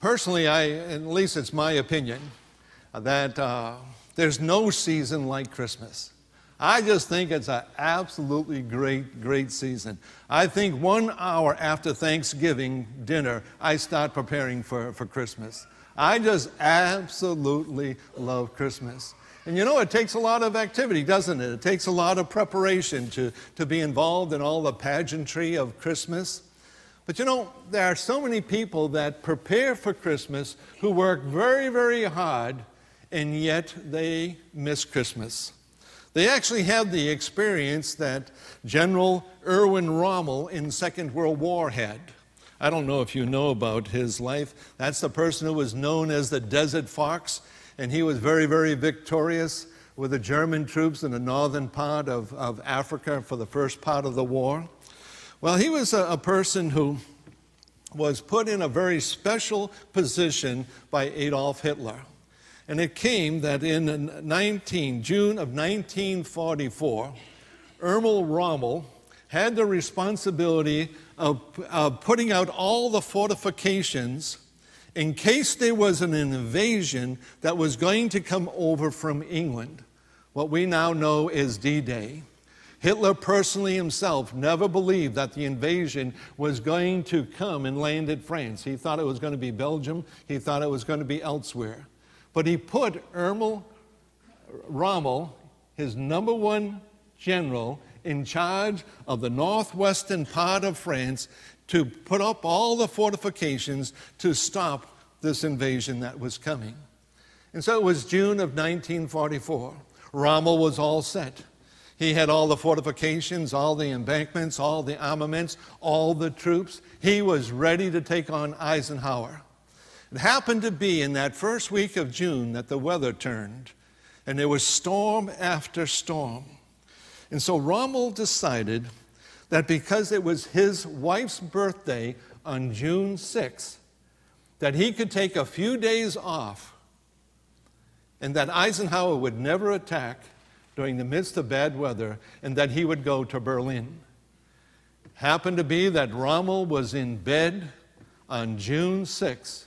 Personally, at least it's my opinion, that there's no season like Christmas. I just think it's an absolutely great season. I think 1 hour after Thanksgiving dinner, I start preparing for Christmas. I just absolutely love Christmas. And you know, it takes a lot of activity, doesn't it? It takes a lot of preparation to be involved in all the pageantry of Christmas. But you know, there are so many people that prepare for Christmas who work very hard, and yet they miss Christmas. They actually have the experience that General Erwin Rommel in the Second World War had. I don't know if you know about his life. That's the person who was known as the Desert Fox, and he was very victorious with the German troops in the northern part of Africa for the first part of the war. Well, he was a person who was put in a very special position by Adolf Hitler. And it came that in June of 1944, Erwin Rommel had the responsibility of putting out all the fortifications in case there was an invasion that was going to come over from England, what we now know as D-Day. Hitler personally himself never believed that the invasion was going to come and land in France. He thought it was going to be Belgium. He thought it was going to be elsewhere. But he put Erwin Rommel, his number one general, in charge of the northwestern part of France to put up all the fortifications to stop this invasion that was coming. And so it was June of 1944. Rommel was all set. He had all the fortifications, all the embankments, all the armaments, all the troops. He was ready to take on Eisenhower. It happened to be in that first week of June that the weather turned, and there was storm after storm. And so Rommel decided that because it was his wife's birthday on June 6th, that he could take a few days off and that Eisenhower would never attack during the midst of bad weather, and that he would go to Berlin. Happened to be that Rommel was in bed on June 6th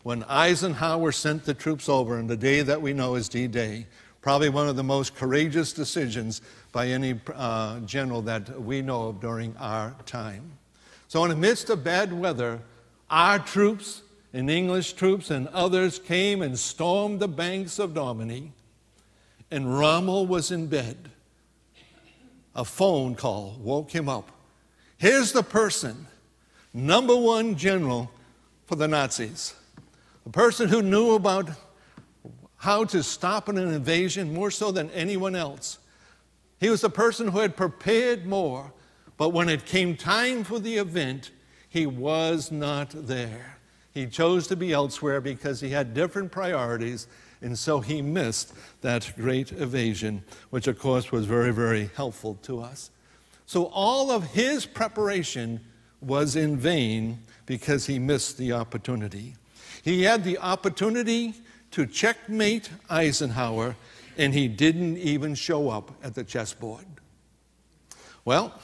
when Eisenhower sent the troops over on the day that we know as D-Day, probably one of the most courageous decisions by any general that we know of during our time. So in the midst of bad weather, our troops and English troops and others came and stormed the banks of Normandy, and Rommel was in bed. A phone call woke him up. Here's the person, number one general for the Nazis. A person who knew about how to stop an invasion more so than anyone else. He was the person who had prepared more, but when it came time for the event, he was not there. He chose to be elsewhere because he had different priorities, and so he missed that great invasion, which of course was very helpful to us. So all of his preparation was in vain because he missed the opportunity. He had the opportunity to checkmate Eisenhower, and he didn't even show up at the chessboard. Well,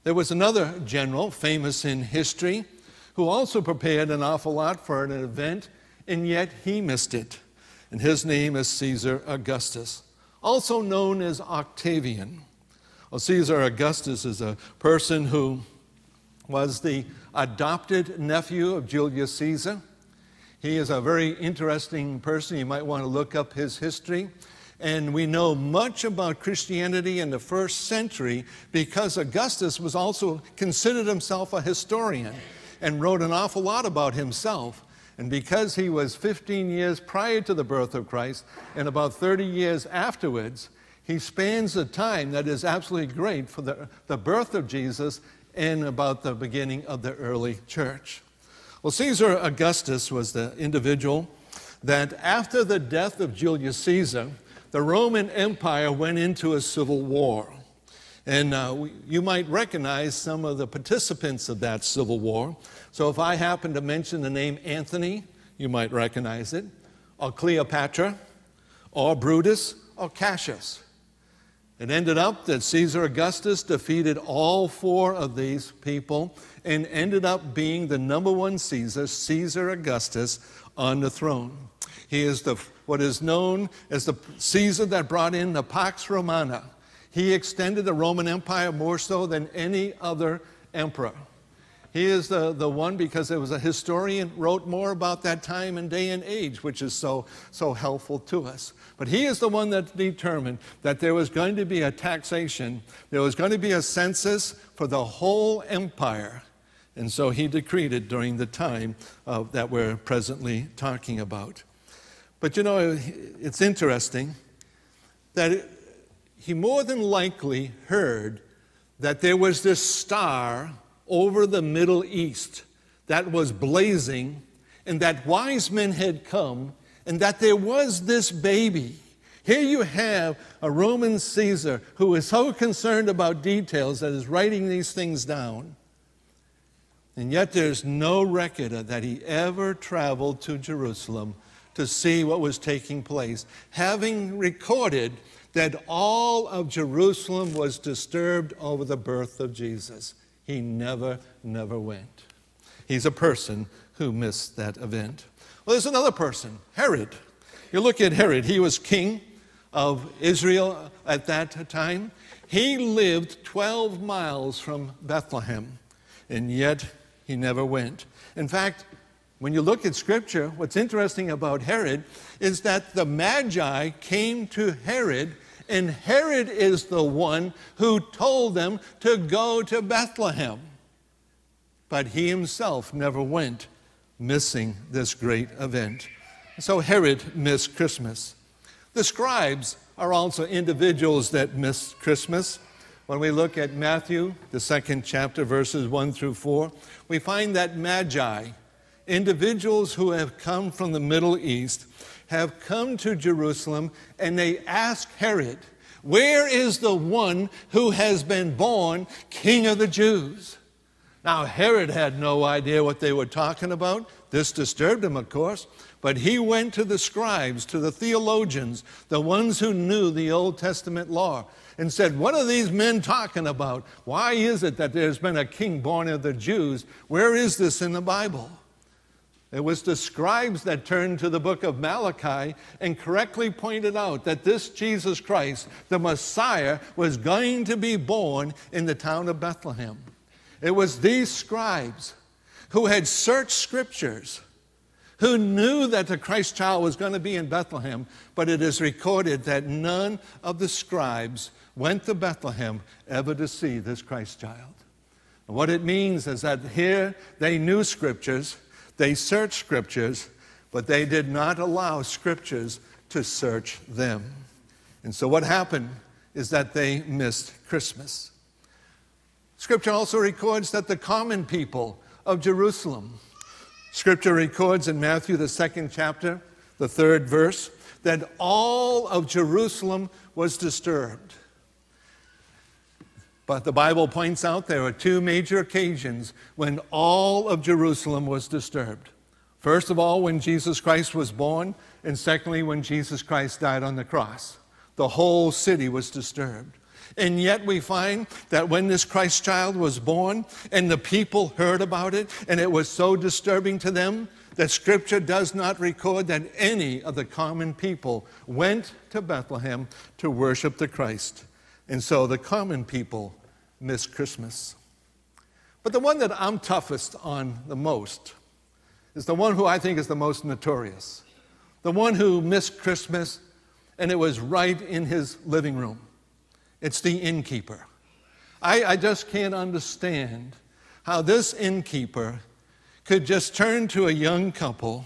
there was another general famous in history who also prepared an awful lot for an event, and yet he missed it. And his name is Caesar Augustus, also known as Octavian. Well, Caesar Augustus is a person who was the adopted nephew of Julius Caesar. He is a very interesting person. You might want to look up his history. And we know much about Christianity in the first century because Augustus was also considered himself a historian and wrote an awful lot about himself. And because he was 15 years prior to the birth of Christ and about 30 years afterwards, he spans a time that is absolutely great for the birth of Jesus and about the beginning of the early church. Well, Caesar Augustus was the individual that after the death of Julius Caesar, the Roman Empire went into a civil war. And you might recognize some of the participants of that civil war. So if I happen to mention the name Anthony, you might recognize it, or Cleopatra, or Brutus, or Cassius. It ended up that Caesar Augustus defeated all four of these people and ended up being the number one Caesar, Caesar Augustus, on the throne. He is what is known as the Caesar that brought in the Pax Romana. He extended the Roman Empire more so than any other emperor. He is the one, because there was a historian wrote more about that time and day and age, which is so helpful to us. But he is the one that determined that there was going to be a taxation, there was going to be a census for the whole empire. And so he decreed it during the time that we're presently talking about. But you know, it's interesting that he more than likely heard that there was this star over the Middle East that was blazing, and that wise men had come, and that there was this baby. Here you have a Roman Caesar who is so concerned about details that is writing these things down, and yet there's no record that he ever traveled to Jerusalem to see what was taking place, having recorded that all of Jerusalem was disturbed over the birth of Jesus. He never went. He's a person who missed that event. Well, there's another person, Herod. You look at Herod. He was king of Israel at that time. He lived 12 miles from Bethlehem, and yet he never went. In fact, when you look at Scripture, what's interesting about Herod is that the Magi came to Herod, and Herod is the one who told them to go to Bethlehem. But he himself never went, missing this great event. So Herod missed Christmas. The scribes are also individuals that missed Christmas. When we look at Matthew, the 2nd chapter, verses 1 through 4, we find that Magi, individuals who have come from the Middle East, have come to Jerusalem, and they ask Herod, "Where is the one who has been born King of the Jews?" Now, Herod had no idea what they were talking about. This disturbed him, of course, but he went to the scribes, to the theologians, the ones who knew the Old Testament law, and said, "What are these men talking about? Why is it that there's been a king born of the Jews? Where is this in the Bible?" It was the scribes that turned to the book of Malachi and correctly pointed out that this Jesus Christ, the Messiah, was going to be born in the town of Bethlehem. It was these scribes who had searched Scriptures, who knew that the Christ child was going to be in Bethlehem, but it is recorded that none of the scribes went to Bethlehem ever to see this Christ child. And what it means is that here they knew Scriptures, they searched Scriptures, but they did not allow Scriptures to search them. And so what happened is that they missed Christmas. Scripture also records that the common people of Jerusalem, Scripture records in Matthew, the 2nd chapter, the 3rd verse, that all of Jerusalem was disturbed. But the Bible points out there are two major occasions when all of Jerusalem was disturbed. First of all, when Jesus Christ was born, and secondly, when Jesus Christ died on the cross. The whole city was disturbed. And yet we find that when this Christ child was born and the people heard about it, and it was so disturbing to them that Scripture does not record that any of the common people went to Bethlehem to worship the Christ. And so the common people missed Christmas. But the one that I'm toughest on the most is the one who I think is the most notorious. The one who missed Christmas, and it was right in his living room. It's the innkeeper. I just can't understand how this innkeeper could just turn to a young couple.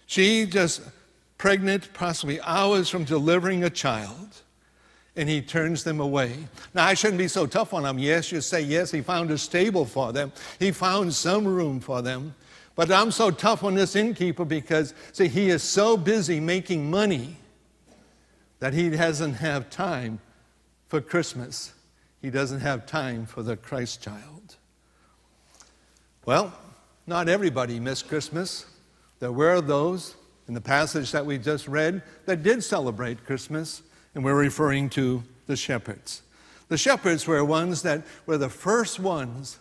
She just pregnant, possibly hours from delivering a child, and he turns them away. Now, I shouldn't be so tough on him. Yes, you say, yes, he found a stable for them. He found some room for them. But I'm so tough on this innkeeper because, see, he is so busy making money that he doesn't have time for Christmas. He doesn't have time for the Christ child. Well, not everybody missed Christmas. There were those in the passage that we just read that did celebrate Christmas, and we're referring to the the shepherds. The shepherds were ones that were the first ones